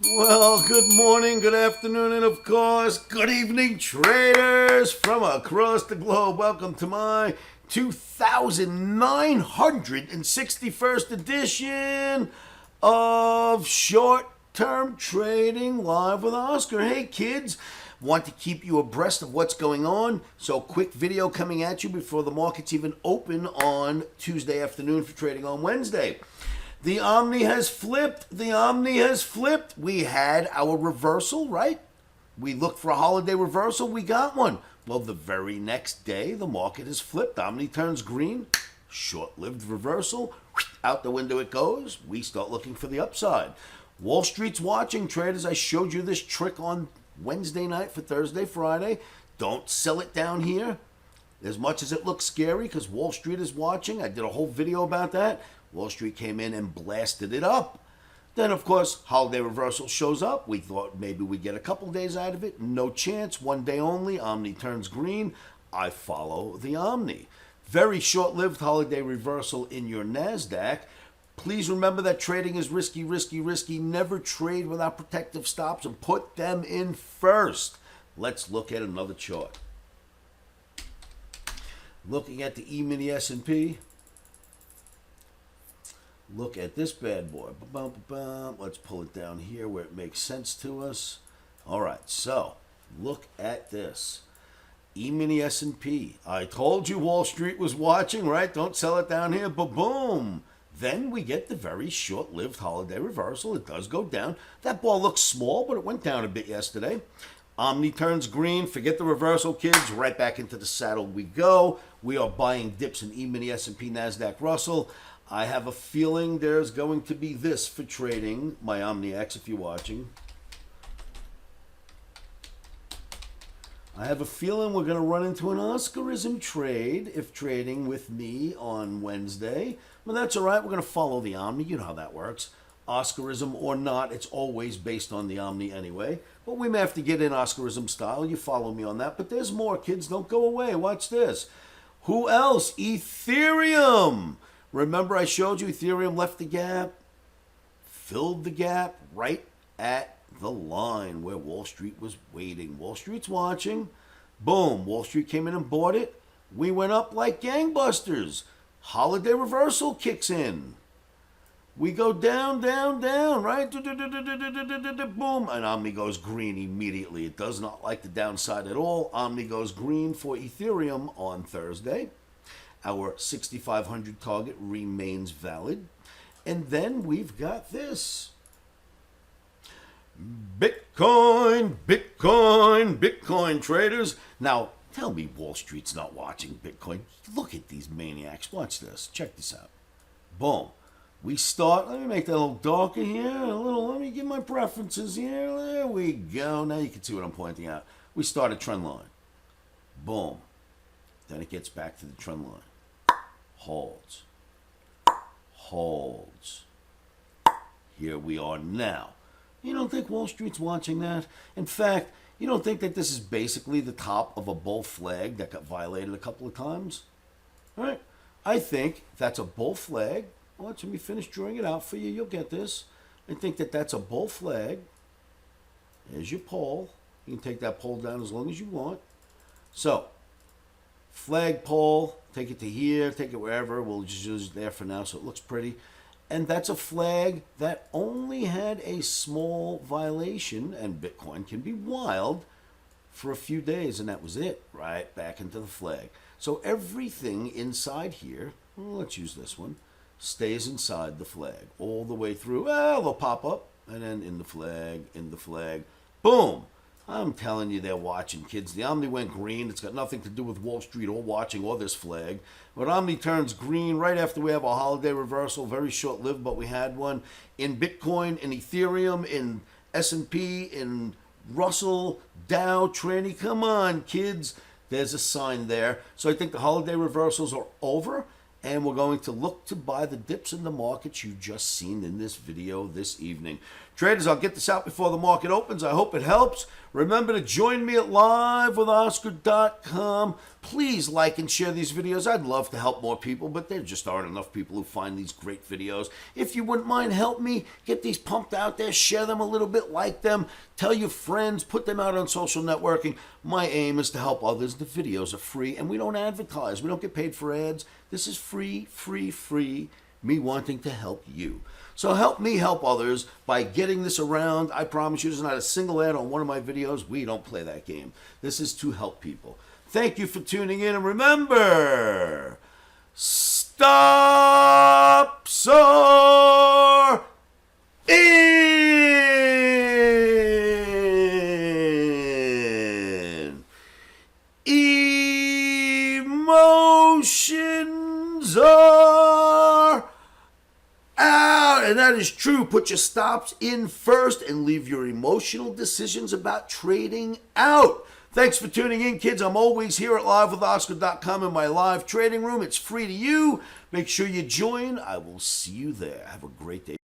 Well, good morning, good afternoon, and of course, good evening, traders from across the globe. Welcome to my 2961st edition of Short Term Trading Live with Oscar. Hey, kids, want to keep you abreast of what's going on, so quick video coming at you before the markets even open on Tuesday afternoon for trading on Wednesday. The OMNI has flipped. The OMNI has flipped. We had our reversal, right? We looked for a holiday reversal. We got one. Well, the very next day, the market has flipped. OMNI turns green. Short-lived reversal. Out the window it goes. We start looking for the upside. Wall Street's watching, traders. I showed you this trick on Wednesday night for Thursday, Friday. Don't sell it down here. As much as it looks scary because Wall Street is watching. I did a whole video about that. Wall Street came in and blasted it up. Then, of course, holiday reversal shows up. We thought maybe we'd get a couple days out of it. No chance. One day only. OMNI turns green. I follow the OMNI. Very short-lived holiday reversal in your NASDAQ. Please remember that trading is risky, risky, risky. Never trade without protective stops and put them in first. Let's look at another chart. Looking at the E-mini S&P. Look at this bad boy. Let's pull it down here where it makes sense to us. All right, so look at this. E-mini S&P. I told you Wall Street was watching, right? Don't sell it down here. Boom. Then we get the very short-lived holiday reversal. It does go down. That ball looks small, but it went down a bit yesterday. OMNI turns green. Forget the reversal, kids. Right back into the saddle we go. We are buying dips in E-mini S&P, NASDAQ, Russell. I have a feeling there's going to be this for trading. My OmniX, if you're watching. I have a feeling we're going to run into an Oscarism trade if trading with me on Wednesday. Well, that's all right. We're going to follow the OMNI. You know how that works. Oscarism or not, it's always based on the OMNI anyway. But we may have to get in Oscarism style. You follow me on that. But there's more, kids. Don't go away. Watch this. Who else? Ethereum. Remember I showed you Ethereum left the gap, filled the gap right at the line where Wall Street was waiting. Wall Street's watching. Boom. Wall Street came in and bought it. We went up like gangbusters. Holiday reversal kicks in. We go down, right? Boom. And OMNI goes green immediately. It does not like the downside at all. OMNI goes green for Ethereum on Thursday. Our 6,500 target remains valid. And then we've got this. Bitcoin traders. Now, tell me Wall Street's not watching Bitcoin. Look at these maniacs. Watch this. Check this out. Boom. We start, let me make that a little darker here. Let me give my preferences here. There we go. Now you can see what I'm pointing out. We start a trend line. Boom. Then it gets back to the trend line. Holds. Here we are now. You don't think Wall Street's watching that? In fact, you don't think that this is basically the top of a bull flag that got violated a couple of times? All right. I think that's a bull flag. Watch me finish drawing it out for you. You'll get this. I think that that's a bull flag. There's your pole. You can take that pole down as long as you want. So, flag pole, take it to here, take it wherever. We'll just use it there for now so it looks pretty. And that's a flag that only had a small violation, and Bitcoin can be wild, for a few days, and that was it. Right back into the flag. So everything inside here, well, let's use this one, stays inside the flag all the way through. Well, they'll pop up, and then in the flag, boom. I'm telling you, they're watching, kids. The OMNI went green. It's got nothing to do with Wall Street or watching or this flag. But OMNI turns green right after we have a holiday reversal. Very short-lived, but we had one. In Bitcoin, in Ethereum, in S&P, in Russell, Dow, Tranny. Come on, kids. There's a sign there. So I think the holiday reversals are over. And we're going to look to buy the dips in the markets you just seen in this video this evening. Traders, I'll get this out before the market opens. I hope it helps. Remember to join me at livewithoscar.com. Please like and share these videos. I'd love to help more people, but there just aren't enough people who find these great videos. If you wouldn't mind, help me get these pumped out there. Share them a little bit, like them. Tell your friends. Put them out on social networking. My aim is to help others. The videos are free, and we don't advertise. We don't get paid for ads. This is free, free, free. Me wanting to help you. So help me help others by getting this around. I promise you there's not a single ad on one of my videos. We don't play that game. This is to help people. Thank you for tuning in. And remember, stop sore in. Emotions are out. And that is true. Put your stops in first and leave your emotional decisions about trading out. Thanks for tuning in, kids. I'm always here at livewithoscar.com in my live trading room. It's free to you. Make sure you join. I will see you there. Have a great day.